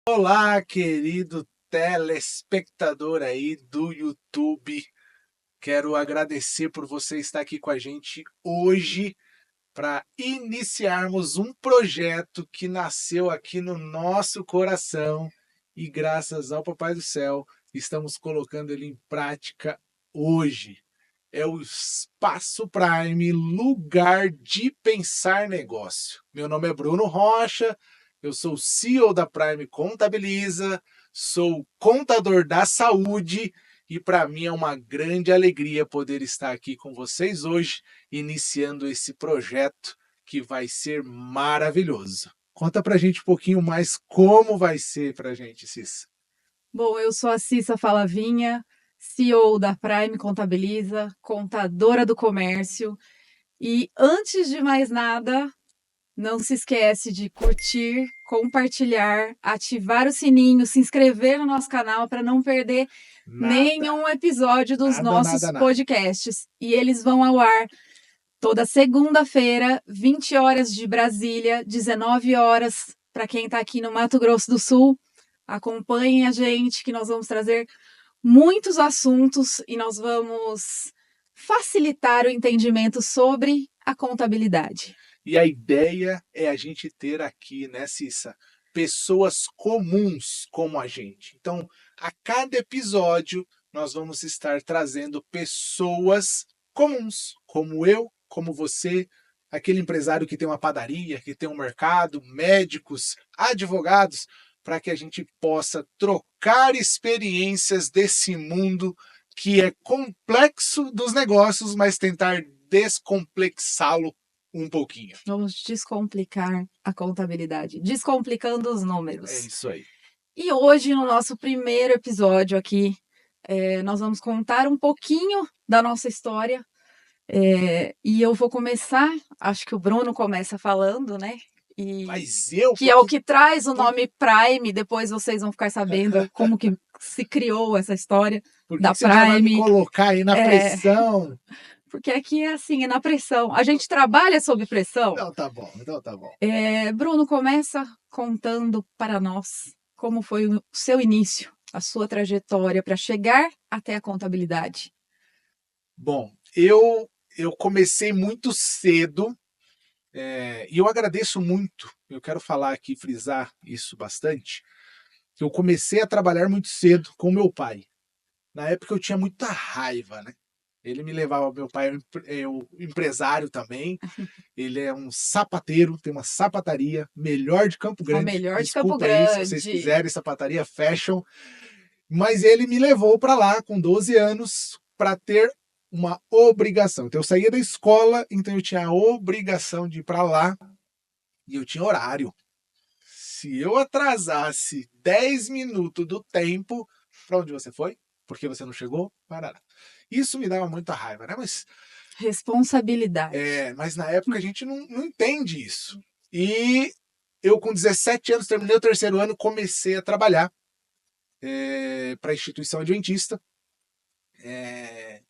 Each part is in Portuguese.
Olá, querido telespectador aí do YouTube. Quero agradecer por você estar aqui com a gente hoje para iniciarmos um projeto que nasceu aqui no nosso coração e graças ao Papai do Céu estamos colocando ele em prática hoje. É o Espaço Prime, lugar de pensar negócio. Meu nome é Bruno Rocha, eu sou CEO da Prime Contabiliza, sou contador da saúde e para mim é uma grande alegria poder estar aqui com vocês hoje, iniciando esse projeto que vai ser maravilhoso. Conta pra gente um pouquinho mais como vai ser pra gente, Cissa. Bom, eu sou a Cissa Falavinha, CEO da Prime Contabiliza, contadora do comércio. E antes de mais nada, não se esquece de curtir, compartilhar, ativar o sininho, se inscrever no nosso canal para não perder nenhum episódio dos nossos Nada. podcasts. E eles vão ao ar toda segunda-feira, 20 horas de Brasília, 19 horas para quem está aqui no Mato Grosso do Sul. Acompanhem a gente, que nós vamos trazer muitos assuntos e nós vamos facilitar o entendimento sobre a contabilidade. E a ideia é a gente ter aqui, né, Cissa, pessoas comuns como a gente. Então, a cada episódio, nós vamos estar trazendo pessoas comuns, como eu, como você, aquele empresário que tem uma padaria, que tem um mercado, médicos, advogados, para que a gente possa trocar experiências desse mundo que é complexo dos negócios, mas tentar descomplexá-lo um pouquinho. Vamos descomplicar a contabilidade, descomplicando os É números. isso aí. E hoje, no nosso primeiro episódio aqui, nós vamos contar um pouquinho da nossa história. E eu vou começar, acho que o Bruno começa falando, né? Mas eu, que é o que traz o nome Prime, depois vocês vão ficar sabendo como que se criou essa história por que da você já vai me Prime. colocar aí na pressão? Porque aqui é assim, é na pressão. A gente trabalha sob pressão. Então tá bom. Bruno, começa contando para nós como foi o seu início, a sua trajetória para chegar até a contabilidade. Bom, eu comecei muito cedo e eu agradeço muito. Eu quero falar aqui, frisar isso bastante. Que eu comecei a trabalhar muito cedo com meu pai. Na época eu tinha muita raiva, né? Ele me levava, meu pai é um empresário também. Ele é um sapateiro, tem uma sapataria, melhor de Campo A Grande. melhor de Campo Desculpa aí, se vocês Grande. quiserem sapataria, fashion. Mas ele me levou para lá com 12 anos para ter uma obrigação. Então eu saía da escola, então eu tinha a obrigação de ir para lá e eu tinha horário. Se eu atrasasse 10 minutos do tempo, para onde você foi? Porque você não chegou? Parará. Isso me dava muita raiva, né? Responsabilidade. Mas na época a gente não entende isso. E eu, com 17 anos, terminei o terceiro ano, comecei a trabalhar para a instituição adventista.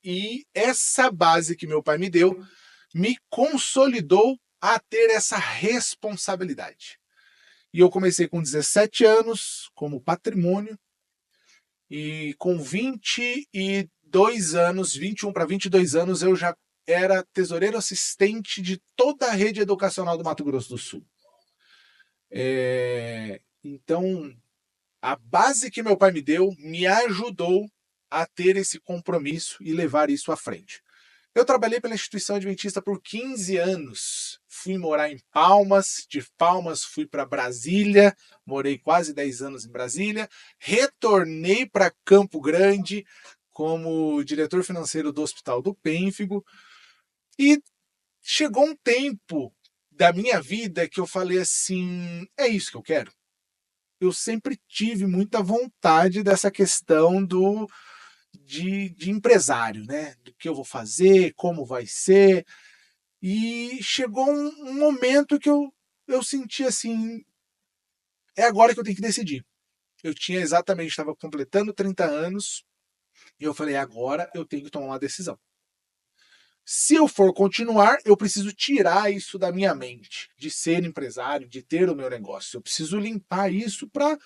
E essa base que meu pai me deu me consolidou a ter essa responsabilidade. E eu comecei com 17 anos como patrimônio e com 22 anos, 21 para 22 anos, eu já era tesoureiro assistente de toda a rede educacional do Mato Grosso do Sul. Então, a base que meu pai me deu me ajudou a ter esse compromisso e levar isso à frente. Eu trabalhei pela instituição adventista por 15 anos. Fui morar em Palmas, de Palmas fui para Brasília, morei quase 10 anos em Brasília, retornei para Campo Grande como diretor financeiro do Hospital do Pênfigo e chegou um tempo da minha vida que eu falei assim, é isso que eu quero. Eu sempre tive muita vontade dessa questão de empresário, né? Do que eu vou fazer, como vai ser. E chegou um momento que eu senti assim, é agora que eu tenho que decidir. Eu tinha exatamente, estava completando 30 anos, e eu falei, agora eu tenho que tomar uma decisão. Se eu for continuar, eu preciso tirar isso da minha mente, de ser empresário, de ter o meu negócio. Eu preciso limpar isso para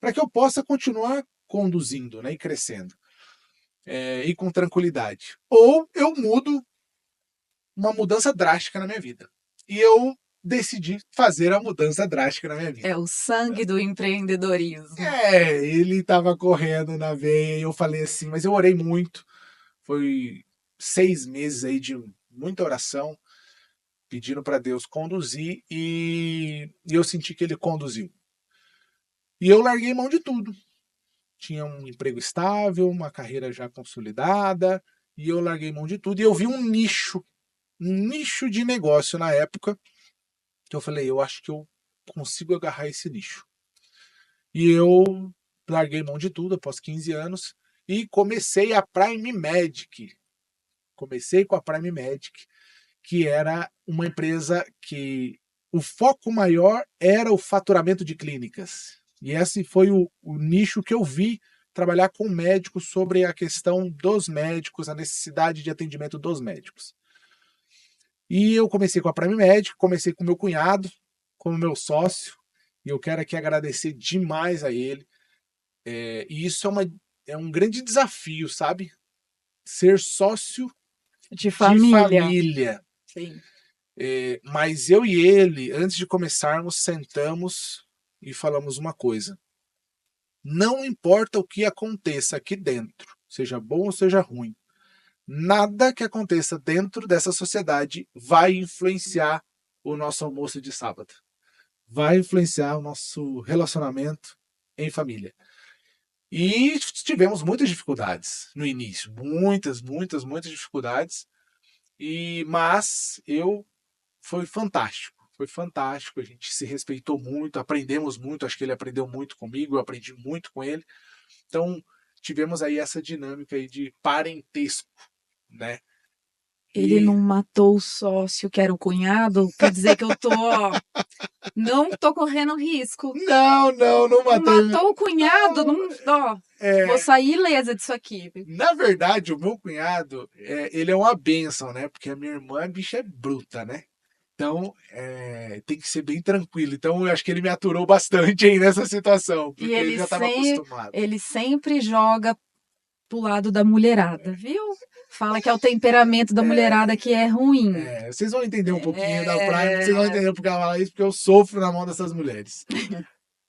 para que eu possa continuar conduzindo, né, e crescendo, e com tranquilidade. Ou eu mudo uma mudança drástica na minha vida. E eu decidi fazer a mudança drástica na minha vida. É o sangue do empreendedorismo. Ele estava correndo na veia e eu falei assim, mas eu orei muito. Foi 6 meses aí de muita oração, pedindo para Deus conduzir e eu senti que ele conduziu. E eu larguei mão de tudo. Tinha um emprego estável, uma carreira já consolidada, e eu larguei mão de tudo. E eu vi um nicho de negócio na época, que eu falei, eu acho que eu consigo agarrar esse nicho. E eu larguei mão de tudo após 15 anos e comecei a Prime Medic. Comecei com a Prime Medic, que era uma empresa que o foco maior era o faturamento de clínicas. E esse foi o nicho que eu vi trabalhar com médicos sobre a questão dos médicos, a necessidade de atendimento dos médicos. E eu comecei com a Prime Medic, comecei com meu cunhado, como meu sócio, e eu quero aqui agradecer demais a ele. E isso é um grande desafio, sabe? Ser sócio De de família. família. Sim. Mas eu e ele, antes de começarmos, sentamos e falamos uma coisa. Não importa o que aconteça aqui dentro, seja bom ou seja ruim, nada que aconteça dentro dessa sociedade vai influenciar o nosso almoço de sábado. Vai influenciar o nosso relacionamento em família. E tivemos muitas dificuldades no início. Muitas dificuldades. Mas foi fantástico. Foi fantástico. A gente se respeitou muito, aprendemos muito. Acho que ele aprendeu muito comigo, eu aprendi muito com ele. Então, tivemos aí essa dinâmica aí de parentesco, né? Ele E não matou o sócio, que era o cunhado, quer dizer que eu tô, ó, não tô correndo risco. não Não matei. matou o cunhado, não, ó, vou sair ilesa disso aqui. Na verdade, o meu cunhado, ele é uma bênção, né? Porque a minha irmã, a bicha é bruta, né? Então, tem que ser bem tranquilo. Então, eu acho que ele me aturou bastante aí nessa situação, E porque ele já estava acostumado. ele sempre joga pro lado da mulherada, viu? Fala que é o temperamento da mulherada que é ruim. Vocês vão entender um pouquinho da Prime, vocês vão É... entender porque ela fala isso, porque eu sofro na mão dessas mulheres.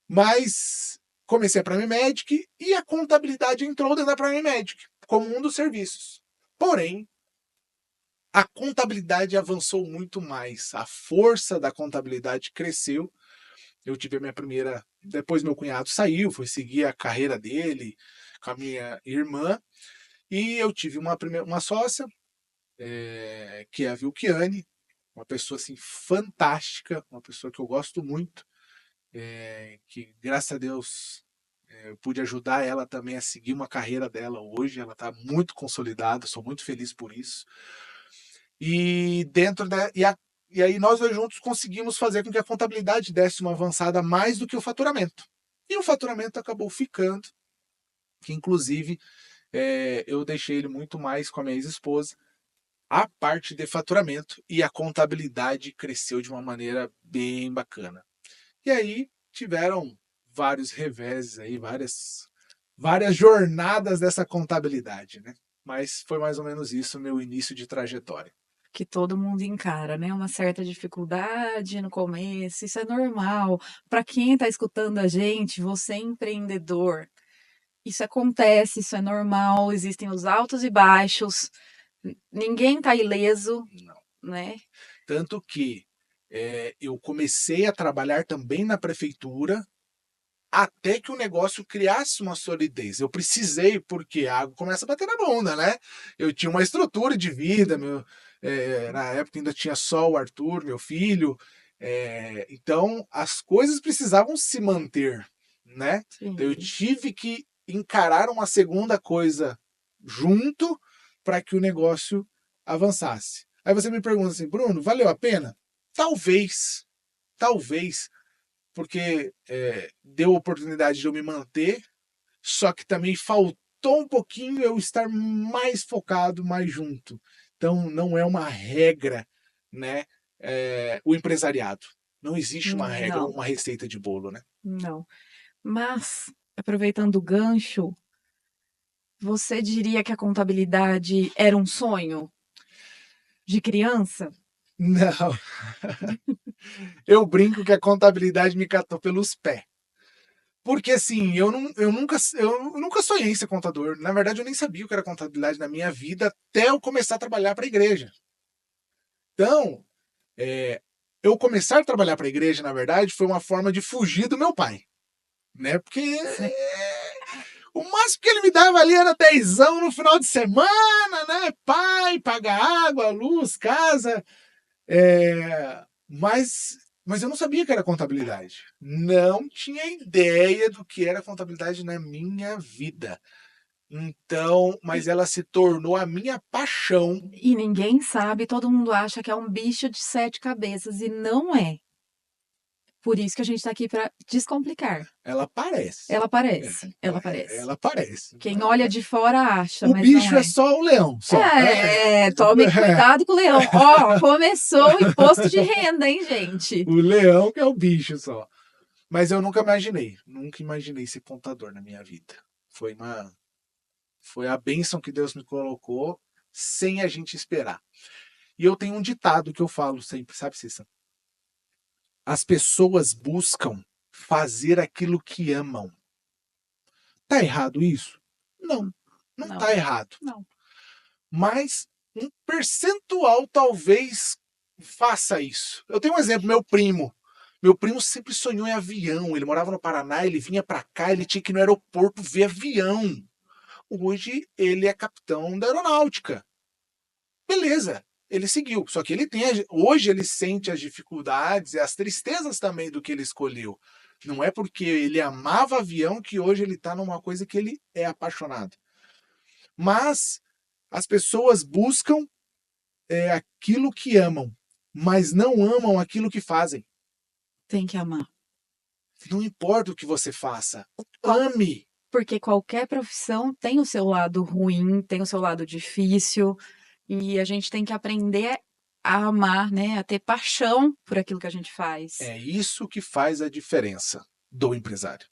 Mas comecei a Prime Medic e a contabilidade entrou dentro da Prime Medic, como um dos serviços. Porém, a contabilidade avançou muito mais. A força da contabilidade cresceu. Eu tive a minha primeira. Depois, meu cunhado saiu, foi seguir a carreira dele com a minha irmã. E eu tive uma sócia, que é a Vilkiane, uma pessoa assim fantástica, uma pessoa que eu gosto muito, que graças a Deus eu pude ajudar ela também a seguir uma carreira dela hoje. Ela está muito consolidada, sou muito feliz por isso. E dentro da. E aí nós dois juntos conseguimos fazer com que a contabilidade desse uma avançada mais do que o faturamento. E o faturamento acabou ficando, que inclusive eu deixei ele muito mais com a minha ex-esposa, a parte de faturamento, e a contabilidade cresceu de uma maneira bem bacana. E aí tiveram vários reveses aí, várias jornadas dessa contabilidade, né? Mas foi mais ou menos isso o meu início de trajetória. Que todo mundo encara, né? Uma certa dificuldade no começo, isso é normal. Para quem está escutando a gente, você é empreendedor. Isso acontece, isso é normal, existem os altos e baixos. Ninguém está ileso, Não. né? Tanto que eu comecei a trabalhar também na prefeitura até que o negócio criasse uma solidez. Eu precisei, porque a água começa a bater na bunda, né? Eu tinha uma estrutura de vida, na época ainda tinha só o Arthur, meu filho, então as coisas precisavam se manter, né? Então eu Sim. tive que encarar uma segunda coisa junto para que o negócio avançasse. Aí você me pergunta assim, Bruno, valeu a pena? Talvez, talvez, porque deu oportunidade de eu me manter, só que também faltou um pouquinho eu estar mais focado, mais junto. Então não é uma regra, né? O empresariado. Não existe uma regra, Não, uma receita de bolo, né? não. Mas aproveitando o gancho, você diria que a contabilidade era um sonho de criança? Não, eu brinco que a contabilidade me catou pelos pés. Porque assim, eu nunca sonhei em ser contador. Na verdade, eu nem sabia o que era contabilidade na minha vida até eu começar a trabalhar para a igreja. Então, eu começar a trabalhar para a igreja, na verdade, foi uma forma de fugir do meu pai, né? Porque Sim. o máximo que ele me dava ali era dezão no final de semana, né? Pai, paga água, luz, casa. Mas eu não sabia que era contabilidade. Não tinha ideia do que era contabilidade na minha vida. Então, mas E, ela se tornou a minha paixão. e ninguém sabe, todo mundo acha que é um bicho de 7 cabeças e não é. Por isso que a gente está aqui para descomplicar. Ela parece. Ela É, parece, ela parece. ela parece. Quem olha de fora acha, O mas não bicho é é. só o leão, só. Tomem cuidado com o leão. Ó, começou o imposto de renda, hein, gente? O leão que é o bicho só. Mas eu nunca imaginei ser contador na minha vida. Foi a bênção que Deus me colocou sem a gente esperar. E eu tenho um ditado que eu falo sempre, sabe, Cissa? As pessoas buscam fazer aquilo que amam. Tá errado isso? Não, não Não, tá errado. não. Mas um percentual talvez faça isso. Eu tenho um exemplo, meu primo. Meu primo sempre sonhou em avião. Ele morava no Paraná, ele vinha para cá, ele tinha que ir no aeroporto ver avião. Hoje ele é capitão da aeronáutica. Beleza, ele seguiu. Só que hoje ele sente as dificuldades e as tristezas também do que ele escolheu. Não é porque ele amava avião que hoje ele está numa coisa que ele é apaixonado. Mas as pessoas buscam aquilo que amam, mas não amam aquilo que fazem. Tem que amar. Não importa o que você faça, Qual- ame. Porque qualquer profissão tem o seu lado ruim, tem o seu lado difícil, e a gente tem que aprender a amar, né? A ter paixão por aquilo que a gente faz. É isso que faz a diferença do empresário,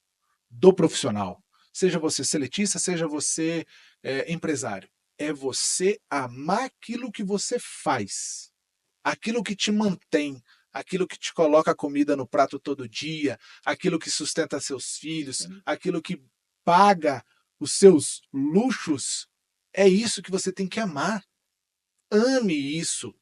do profissional. Seja você seletista, seja você empresário. É você amar aquilo que você faz, aquilo que te mantém, aquilo que te coloca comida no prato todo dia, aquilo que sustenta seus filhos, aquilo que paga os seus luxos. É isso que você tem que amar. Ame isso.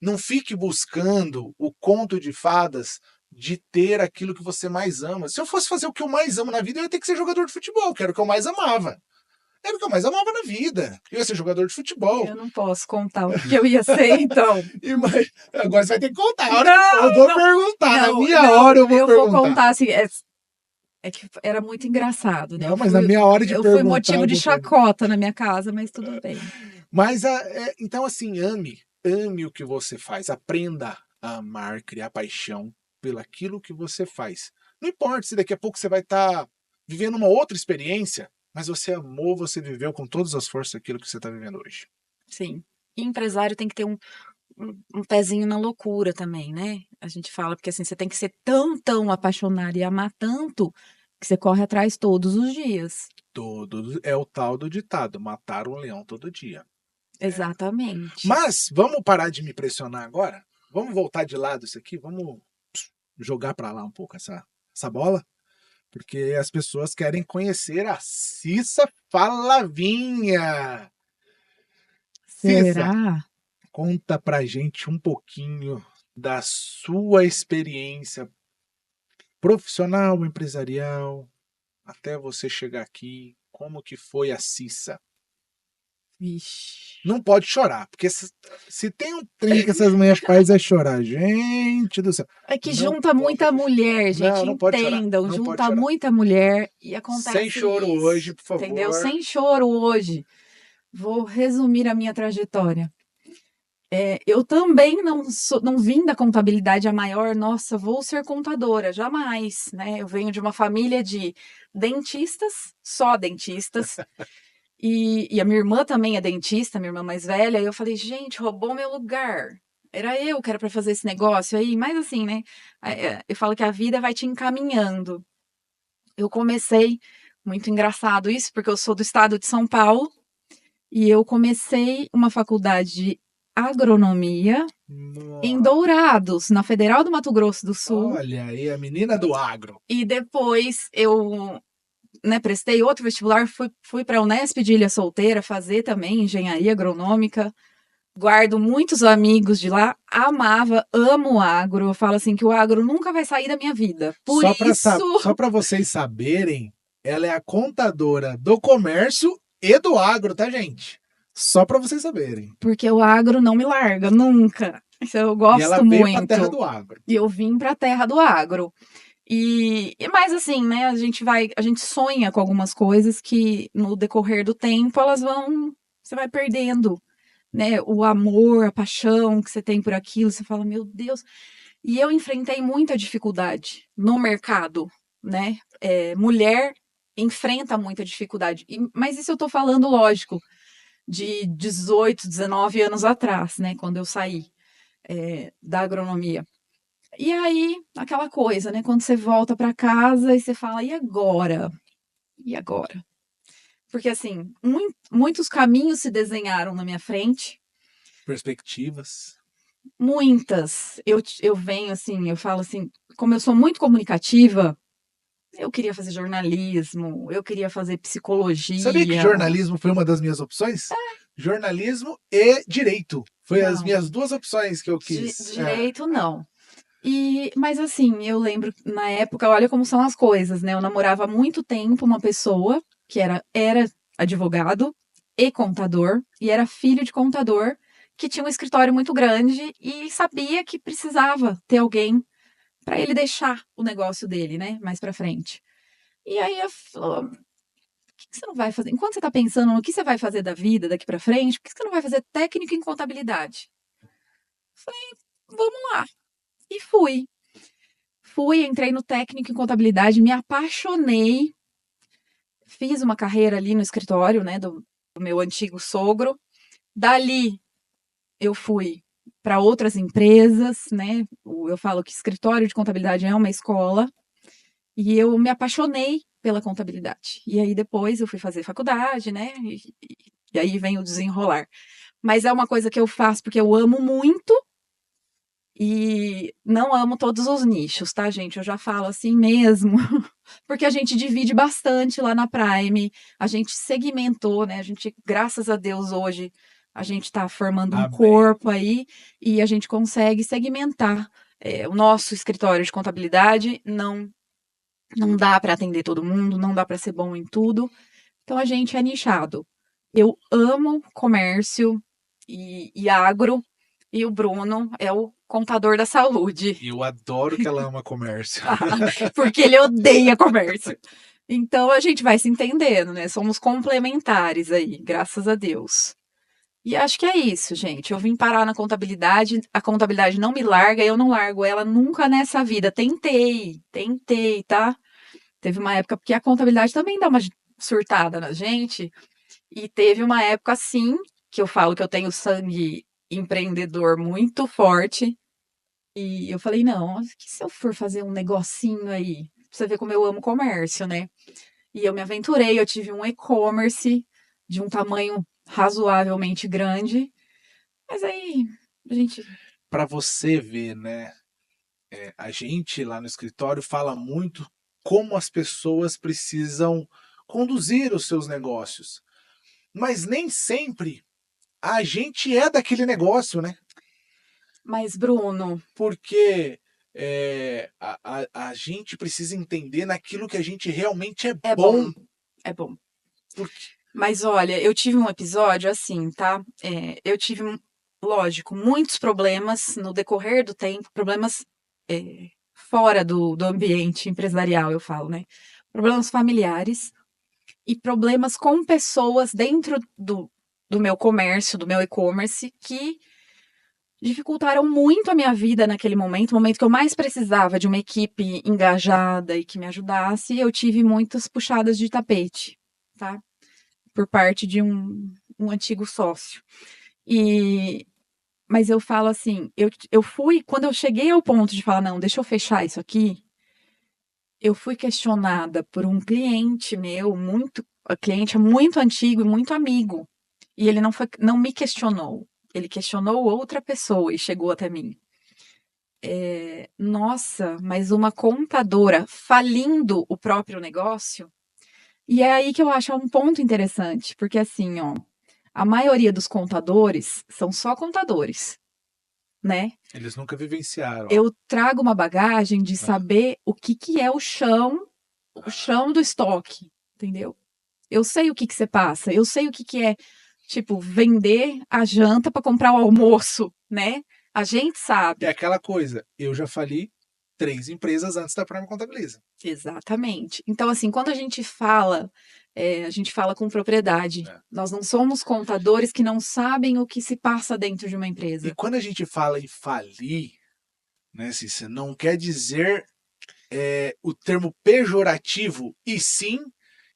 Não fique buscando o conto de fadas de ter aquilo que você mais ama. Se eu fosse fazer o que eu mais amo na vida, eu ia ter que ser jogador de futebol, que era o que eu mais amava. Era o que eu mais amava na vida. Eu ia ser jogador de futebol. Eu não posso contar o que eu ia ser, então. Agora você vai ter que contar. Não, Eu vou perguntar. Na não, minha não, hora eu vou perguntar. vou contar assim. É que era muito engraçado, né? Não, mas na minha hora de eu perguntar. fui motivo de eu vou perguntar. chacota na minha casa, mas tudo bem. Mas, então, assim, ame o que você faz. Aprenda a amar, criar paixão pelaquilo que você faz. Não importa se daqui a pouco você vai estar vivendo uma outra experiência, mas você amou, você viveu com todas as forças aquilo que você está vivendo hoje. Sim. E empresário tem que ter um pezinho na loucura também, né? A gente fala, porque assim, você tem que ser tão apaixonado e amar tanto que você corre atrás todos os dias. É o tal do ditado, matar um leão todo dia. Exatamente. Mas vamos parar de me pressionar agora? Vamos voltar de lado isso aqui? Vamos jogar para lá um pouco essa bola? Porque as pessoas querem conhecer a Cissa Falavinha. Cissa, Será? conta pra gente um pouquinho da sua experiência profissional, empresarial, até você chegar aqui. Como que foi a Cissa? Vixe. Não pode chorar, porque se tem um trem que essas mulheres fazem é chorar. Gente do céu. É que Não junta muita pode- mulher, gente, não pode chorar. entendam. Não pode Junta chorar. muita mulher e acontece Sem choro isso, hoje, por favor. entendeu? Sem choro hoje. Vou resumir a minha trajetória. Eu também não vim da contabilidade a maior, nossa, vou ser contadora, jamais, né? Eu venho de uma família de dentistas, só dentistas, e a minha irmã também é dentista, minha irmã mais velha, e eu falei, gente, roubou meu lugar. Era eu que era para fazer esse negócio aí, mas assim, né? Eu falo que a vida vai te encaminhando. Eu comecei muito engraçado isso, porque eu sou do estado de São Paulo e eu comecei uma faculdade de agronomia em Nossa, Dourados, na Federal do Mato Grosso do Sul. olha aí, a menina do agro. E depois eu, né, prestei outro vestibular, fui para a Unesp de Ilha Solteira fazer também engenharia agronômica. Guardo muitos amigos de lá, amava, amo o agro. Eu falo assim que o agro nunca vai sair da minha vida. Por isso, Só para vocês saberem, ela é a contadora do comércio e do agro, tá, gente? Só para vocês saberem. porque o agro não me larga nunca. Isso eu E ela gosto veio para a terra muito. do agro. E eu vim para a terra do agro. Mais assim, né? A gente sonha com algumas coisas que no decorrer do tempo você vai perdendo, né? O amor, a paixão que você tem por aquilo, você fala, meu Deus. E eu enfrentei muita dificuldade no mercado, né? Mulher enfrenta muita dificuldade. Mas isso eu tô falando, lógico, de 18, 19 anos atrás, né? Quando eu saí, da agronomia. E aí, aquela coisa, né? Quando você volta para casa e você fala, e agora? E agora? Porque, assim, muitos caminhos se desenharam na minha frente, Perspectivas. muitas. Eu venho, assim, eu falo assim, como eu sou muito comunicativa, eu queria fazer jornalismo, eu queria fazer Sabia que psicologia. jornalismo foi uma das minhas opções? Jornalismo e direito. Foi as Não, minhas duas opções que eu quis. direito não. Mas assim, eu lembro na época, olha como são as coisas, né? Eu namorava há muito tempo uma pessoa que era advogado e contador, e era filho de contador, que tinha um escritório muito grande e sabia que precisava ter alguém para ele deixar o negócio dele, né? Mais para frente. E aí eu falou, por que você não vai fazer? Enquanto você está pensando no que você vai fazer da vida daqui para frente, por que você não vai fazer técnico em contabilidade? Eu falei, vamos lá. E fui. Entrei no técnico em contabilidade, me apaixonei, fiz uma carreira ali no escritório, né, do meu antigo sogro. Dali eu fui para outras empresas, né? Eu falo que escritório de contabilidade é uma escola e eu me apaixonei pela contabilidade. E aí depois eu fui fazer faculdade, né? E aí vem o desenrolar. Mas é uma coisa que eu faço porque eu amo muito. E não amo todos os nichos, tá, gente? Eu já falo assim mesmo, porque a gente divide bastante lá na Prime, a gente segmentou, né? A gente, graças a Deus, hoje a gente está formando um Amém. corpo aí e a gente consegue segmentar. O nosso escritório de contabilidade não dá para atender todo mundo, não dá para ser bom em tudo, então a gente é nichado. Eu amo comércio e agro, e o Bruno é o contador da saúde, E eu adoro que ela ama comércio. porque ele odeia comércio. Então a gente vai se entendendo, né? Somos complementares aí, graças a Deus. E acho que é isso, gente. Eu vim parar na contabilidade, a contabilidade não me larga, eu não largo ela nunca nessa vida. Tentei, tá? Teve uma época, porque a contabilidade também dá uma surtada na gente, e teve uma época assim, que eu falo que eu tenho sangue empreendedor muito forte, e eu falei, não, que se eu for fazer um negocinho aí? Pra você ver como eu amo comércio, né? E eu me aventurei, eu tive um e-commerce de um tamanho razoavelmente grande, mas aí a gente. Para você ver, né? A gente lá no escritório fala muito como as pessoas precisam conduzir os seus negócios. Mas nem sempre a gente é daquele negócio, né? Mas, Bruno, Porque a gente precisa entender naquilo que a gente realmente é é bom. bom, é bom. Porque Mas olha, eu tive um episódio assim, tá? Eu tive, lógico, muitos problemas no decorrer do tempo, problemas fora do ambiente empresarial, eu falo, né? Problemas familiares e problemas com pessoas dentro do meu comércio, do meu e-commerce, que dificultaram muito a minha vida naquele momento, o momento que eu mais precisava de uma equipe engajada e que me ajudasse, eu tive muitas puxadas de tapete, tá? Por parte de um antigo sócio. E, mas eu falo assim, eu fui, quando eu cheguei ao ponto de falar, não, deixa eu fechar isso aqui, eu fui questionada por um cliente meu, cliente muito antigo e muito amigo. E ele não me questionou. Ele questionou outra pessoa e chegou até mim. Nossa, mas uma contadora falindo o próprio negócio? E é aí que eu acho um ponto interessante, porque assim, ó, a maioria dos contadores são só contadores, né? Eles nunca vivenciaram. Eu trago uma bagagem de Ah, saber o que que é o chão do estoque, entendeu? Eu sei o que que você passa, eu sei o que que é, tipo, vender a janta para comprar o almoço, né? A gente é sabe. aquela coisa, eu já fali 3 empresas antes da Prime Contabiliza. Exatamente. Então, assim, quando a gente fala com propriedade. É. Nós não somos contadores que não sabem o que se passa dentro de uma E empresa. quando a gente fala em falir, né, Cícera, não quer dizer o termo pejorativo, e sim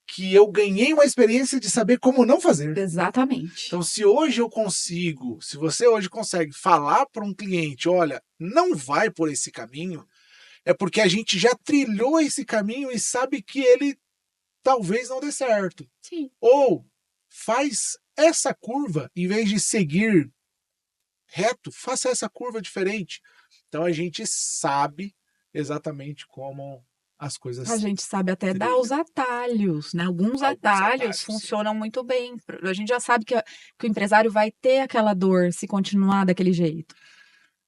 que eu ganhei uma experiência de saber como não fazer. Exatamente. Então, se hoje eu consigo, se você hoje consegue falar para um cliente, olha, não vai por esse caminho, é porque a gente já trilhou esse caminho e sabe que ele talvez não dê certo. Sim. Ou faz essa curva, em vez de seguir reto, faça essa curva diferente. Então a gente sabe exatamente como as A coisas gente sabe até dar os trilham. atalhos, né? Alguns Alguns atalhos atalhos, sim. funcionam muito bem. A gente já sabe que o empresário vai ter aquela dor se continuar daquele jeito.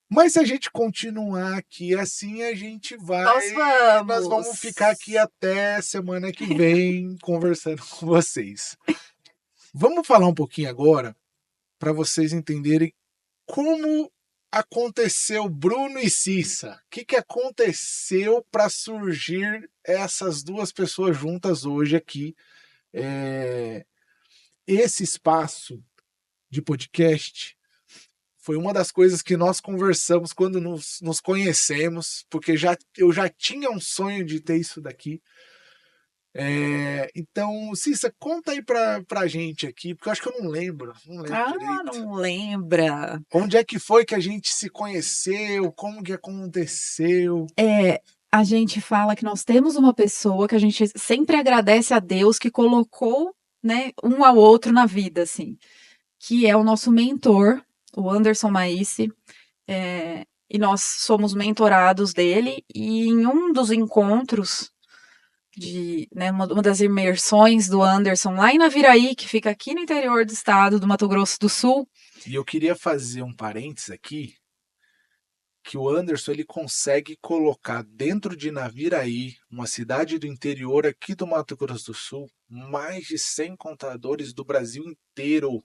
Mas se a gente continuar aqui assim, a gente vai. Nós Nós vamos ficar aqui vamos. até semana que vem conversando com vocês. Vamos falar um pouquinho agora para vocês entenderem como aconteceu Bruno e Cissa. O que aconteceu para surgir essas duas pessoas juntas hoje aqui? Esse espaço de podcast foi uma das coisas que nós conversamos quando nos conhecemos, porque eu já tinha um sonho de ter isso daqui. Então, Cissa, conta aí pra gente aqui, porque eu acho que eu não lembro Ah, direito. não lembra. Onde é que foi que a gente se conheceu? Como que aconteceu? A gente fala que nós temos uma pessoa que a gente sempre agradece a Deus que colocou, né, um ao outro na vida, assim, que é o nosso mentor, o Anderson Maísse. E nós somos mentorados dele, e em um dos encontros né, uma das imersões do Anderson lá em Naviraí, que fica aqui no interior do estado do Mato Grosso do Sul. E eu queria fazer um parênteses aqui, que o Anderson ele consegue colocar dentro de Naviraí, uma cidade do interior aqui do Mato Grosso do Sul, mais de 100 contadores do Brasil inteiro.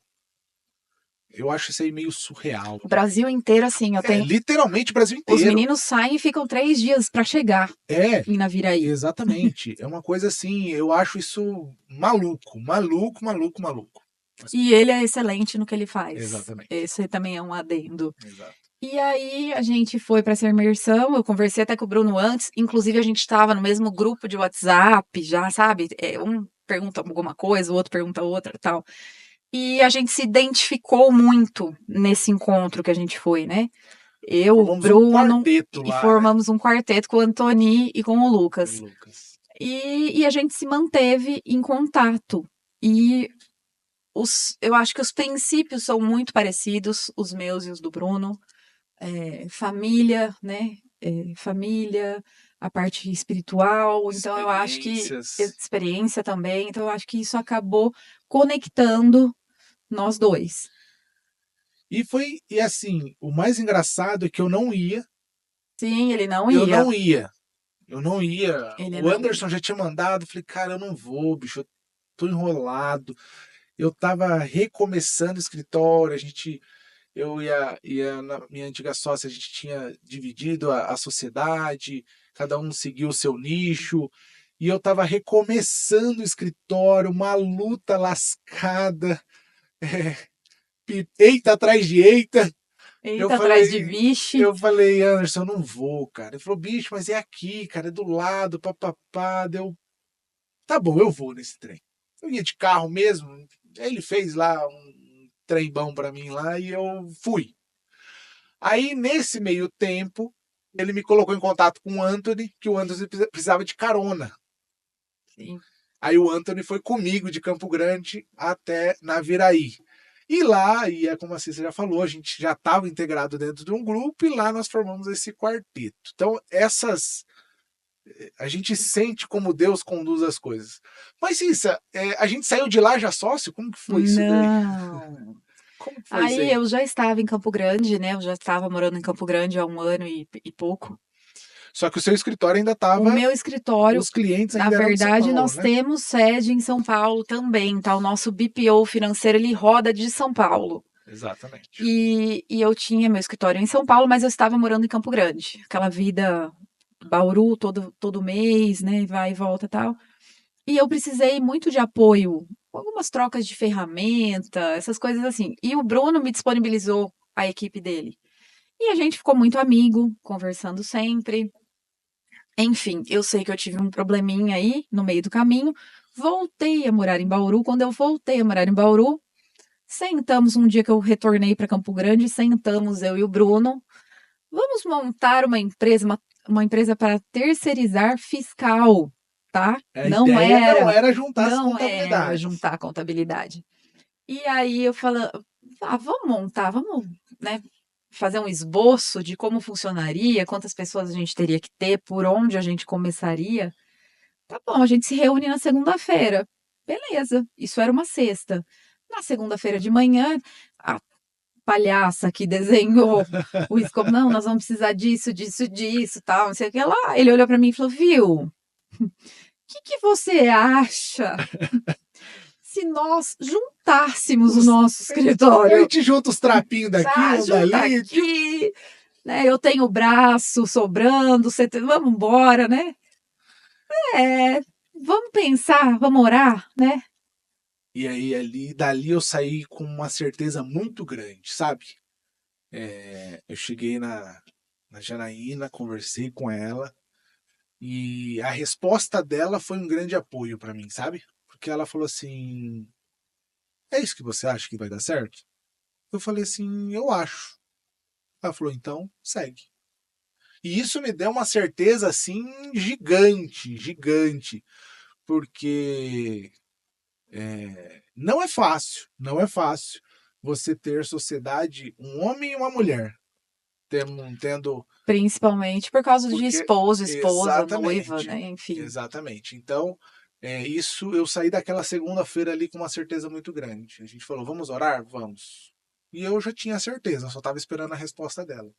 Eu acho isso aí meio surreal. O Brasil inteiro, assim, eu tenho. Literalmente o Brasil Os inteiro. meninos saem e ficam 3 dias para chegar É, em Naviraí. exatamente. É uma coisa assim, eu acho isso maluco, maluco, maluco, maluco. E ele é excelente no que ele faz. Exatamente. Esse também é um adendo. Exato. E aí a gente foi para essa imersão, eu conversei até com o Bruno antes, inclusive a gente estava no mesmo grupo de WhatsApp, já sabe? Um pergunta alguma coisa, o outro pergunta outra, tal. E a gente se identificou muito nesse encontro que a gente foi, né? Eu, o Formamos um Bruno, quarteto e lá, né? formamos um quarteto com o Antoni e com o Com o Lucas. Lucas. E a gente se manteve em contato. E eu acho que os princípios são muito parecidos, os meus e os do Bruno. Família, né? Família, a parte espiritual. Então, eu acho que Experiências. experiência também. Então, eu acho que isso acabou conectando nós dois. E assim, o mais engraçado é que eu não ia. Sim, ele não Eu ia. não ia. Eu não ia. Ele O não ia. Anderson já tinha mandado. Falei, cara, eu não vou, bicho. Eu tô enrolado. Eu tava recomeçando o escritório. Eu ia na minha antiga sócia, a gente tinha dividido a sociedade. Cada um seguiu o seu nicho. E eu tava recomeçando o escritório, uma luta lascada. Eita atrás de eita. Eu Eita, atrás de falei, vixe. eu falei, Anderson, eu não vou, cara. Ele falou, bicho, mas é aqui, cara, é do lado, papapá. Deu, tá bom, eu vou nesse trem. Eu ia de carro mesmo. Aí ele fez lá um trem bom pra mim lá e eu fui. Aí, nesse meio tempo, ele me colocou em contato com o Anthony, que o Anthony precisava de carona. Sim. Aí o Anthony foi comigo de Campo Grande até Naviraí. E lá, e é como a Cícera já falou, a gente já estava integrado dentro de um grupo e lá nós formamos esse quarteto. Então, a gente sente como Deus conduz as coisas. Mas, Cícera, a gente saiu de lá já sócio? Como que foi isso daí? Não. Como que foi isso Aí aí? eu já estava em Campo Grande, né? Eu já estava morando em Campo Grande há 1 ano e pouco. Só que o seu escritório ainda O estava, meu escritório, os clientes na ainda eram de São verdade, Paulo, nós né? temos sede em São Paulo também, tá? O nosso BPO financeiro, ele roda de São Paulo. Exatamente. E eu tinha meu escritório em São Paulo, mas eu estava morando em Campo Grande. Aquela vida Bauru todo mês, né? Vai e volta e tal. E eu precisei muito de apoio, algumas trocas de ferramenta, essas coisas assim. E o Bruno me disponibilizou a equipe dele. E a gente ficou muito amigo, conversando sempre. Enfim, eu sei que eu tive um probleminha aí no meio do caminho. Voltei a morar em Bauru. Quando eu voltei a morar em Bauru, sentamos um dia que eu retornei para Campo Grande, sentamos eu e o Bruno. Vamos montar uma empresa para terceirizar fiscal, tá? A ideia não era juntar as Não era contabilidades. juntar a contabilidade. E aí eu falei, vamos montar, vamos, né, fazer um esboço de como funcionaria, quantas pessoas a gente teria que ter, por onde a gente começaria. Tá bom, a gente se reúne na segunda-feira. Beleza, isso era uma sexta. Na segunda-feira de manhã, a palhaça que desenhou o escopo, não, nós vamos precisar disso, disso, disso, tal, não sei o que lá. Ele olhou para mim e falou, viu, o que você acha se nós juntássemos o nosso A escritório? gente junta os trapinhos daqui, um Junta dali. Tipo, aqui, né? Eu tenho o braço sobrando, vamos embora, né? É, vamos pensar, vamos orar, né? e aí, dali eu saí com uma certeza muito grande, sabe? Eu cheguei na Janaína, conversei com ela e a resposta dela foi um grande apoio para mim, sabe? Porque ela falou assim: é isso que você acha que vai dar certo? Eu falei assim: eu acho. Ela falou: então segue. E isso me deu uma certeza assim gigante, gigante, porque não é fácil, não é fácil você ter sociedade, um homem e uma mulher, tendo Principalmente por causa de porque esposo, esposa, noiva, exatamente, né? Enfim. exatamente. Então, isso eu saí daquela segunda-feira ali com uma certeza muito grande. A gente falou, vamos orar? Vamos. E eu já tinha certeza, eu só estava esperando a resposta dela.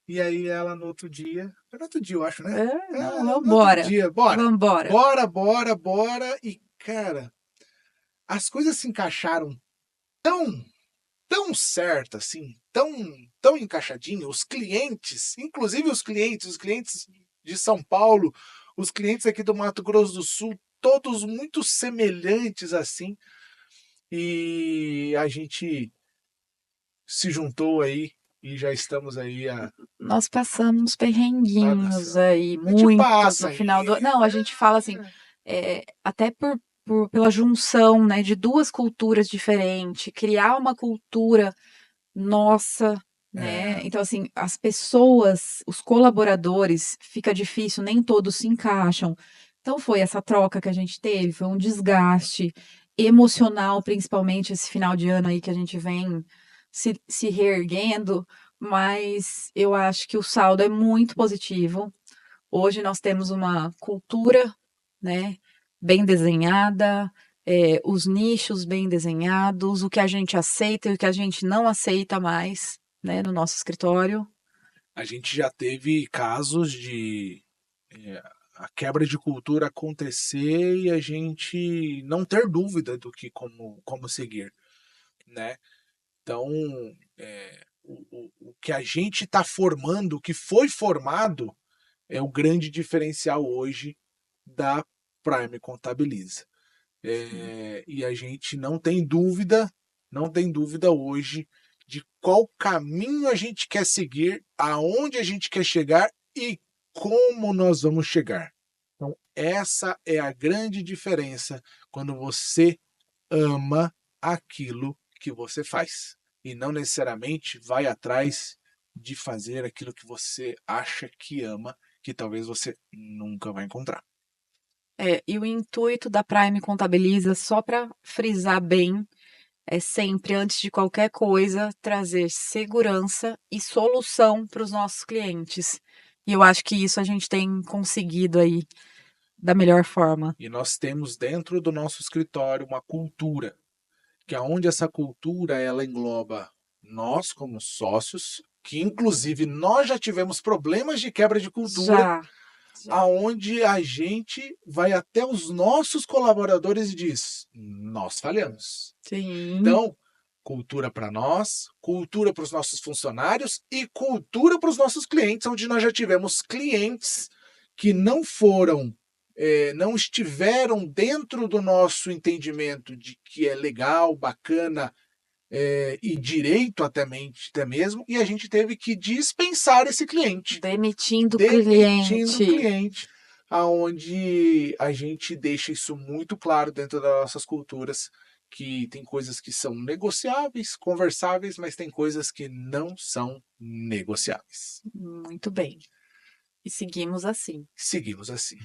E aí ela no outro dia, foi no outro dia eu acho, né? Não, No outro vambora. dia, bora. Vambora. Bora, bora, bora. E cara, as coisas se encaixaram tão, tão certo assim, tão, tão encaixadinho. Os clientes, inclusive os clientes de São Paulo, os clientes aqui do Mato Grosso do Sul, todos muito semelhantes assim. E a gente se juntou aí e já estamos aí Nós passamos na perrenguinhos nação. aí, A gente muitos no passa final do. ainda. Não, a gente fala assim, até pela junção, né, de duas culturas diferentes, criar uma cultura nossa, né? É, Então, assim, as pessoas, os colaboradores, fica difícil, nem todos se encaixam. Então, foi essa troca que a gente teve, foi um desgaste emocional, principalmente esse final de ano aí que a gente vem se reerguendo, mas eu acho que o saldo é muito positivo. Hoje nós temos uma cultura, né, bem desenhada, os nichos bem desenhados, o que a gente aceita e o que a gente não aceita mais, né, no nosso escritório. a gente já teve casos de é, a quebra de cultura acontecer e a gente não ter dúvida do que como seguir, né? Então, o que a gente está formando, o que foi formado, é o grande diferencial hoje da Prime Contabiliza. E a gente não tem dúvida, não tem dúvida hoje de qual caminho a gente quer seguir, aonde a gente quer chegar e como nós vamos chegar. Então, essa é a grande diferença quando você ama aquilo que você faz e não necessariamente vai atrás de fazer aquilo que você acha que ama, que talvez você nunca vai encontrar. E o intuito da Prime Contabiliza, só para frisar bem, é sempre, antes de qualquer coisa, trazer segurança e solução para os nossos clientes. E eu acho que isso a gente tem conseguido aí da melhor forma. E nós temos dentro do nosso escritório uma cultura, que é onde essa cultura ela engloba nós como sócios, que inclusive nós já tivemos problemas de quebra de cultura, Já. aonde a gente vai até os nossos colaboradores e diz: nós falhamos. Sim. Então, cultura para nós, cultura para os nossos funcionários e cultura para os nossos clientes, onde nós já tivemos clientes que não estiveram dentro do nosso entendimento de que é legal, bacana e direito até mesmo, e a gente teve que dispensar esse cliente. Demitindo o Demitindo o cliente. cliente, aonde a gente deixa isso muito claro dentro das nossas culturas, que tem coisas que são negociáveis, conversáveis, mas tem coisas que não são negociáveis. Muito bem. E seguimos assim. Seguimos assim.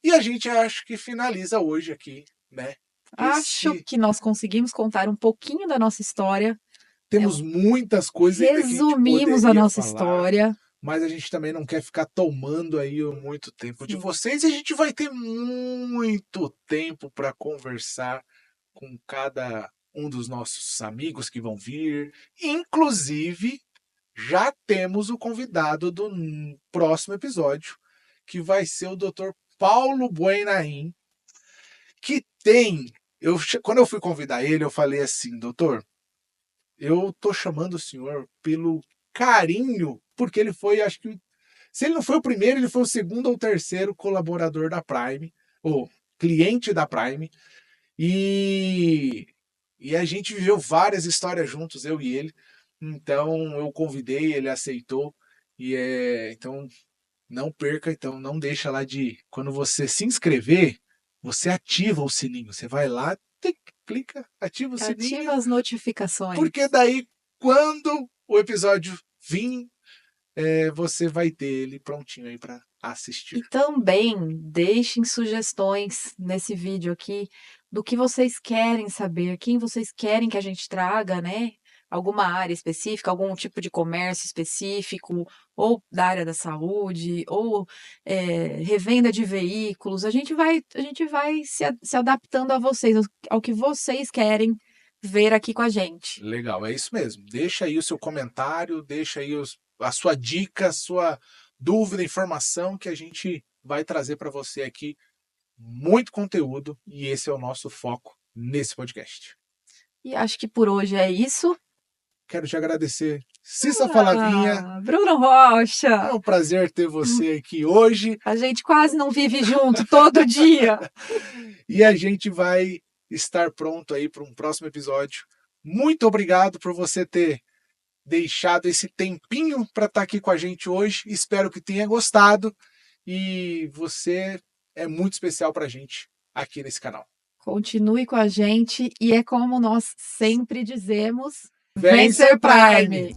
E a gente acho que finaliza hoje aqui, né? Acho que nós conseguimos contar um pouquinho da nossa história. Temos muitas coisas ainda que a gente Resumimos a poderia nossa falar, história. mas a gente também não quer ficar tomando aí muito tempo de Sim. vocês, e a gente vai ter muito tempo para conversar com cada um dos nossos amigos que vão vir. Inclusive, já temos o convidado do próximo episódio, que vai ser o Dr. Paulo Buenaim, que tem... Quando eu fui convidar ele, eu falei assim: doutor, eu tô chamando o senhor pelo carinho, porque ele foi, acho que, se ele não foi o primeiro, ele foi o segundo ou terceiro colaborador da Prime, ou cliente da Prime, e a gente viveu várias histórias juntos, eu e ele. Então eu convidei, ele aceitou, então não perca, então não deixa lá quando você se inscrever, você ativa o sininho, você vai lá, clica, ativa o sininho. Ativa as notificações. Porque daí, quando o episódio vir, você vai ter ele prontinho aí para assistir. E também deixem sugestões nesse vídeo aqui do que vocês querem saber, quem vocês querem que a gente traga, né? Alguma área específica, algum tipo de comércio específico, ou da área da saúde, ou revenda de veículos. A gente vai se adaptando a vocês, ao que vocês querem ver aqui com a gente. Legal, é isso mesmo. Deixa aí o seu comentário, deixa aí a sua dica, a sua dúvida, informação, que a gente vai trazer para você aqui muito conteúdo, e esse é o nosso foco nesse podcast. E acho que por hoje é isso. Quero te agradecer, Cissa Falavinha. Bruno Rocha. É um prazer ter você aqui hoje. A gente quase não vive junto todo dia. E a gente vai estar pronto aí para um próximo episódio. Muito obrigado por você ter deixado esse tempinho para estar aqui com a gente hoje. Espero que tenha gostado, e você é muito especial para a gente aqui nesse canal. Continue com a gente, e é como nós sempre dizemos: Vencer Prime!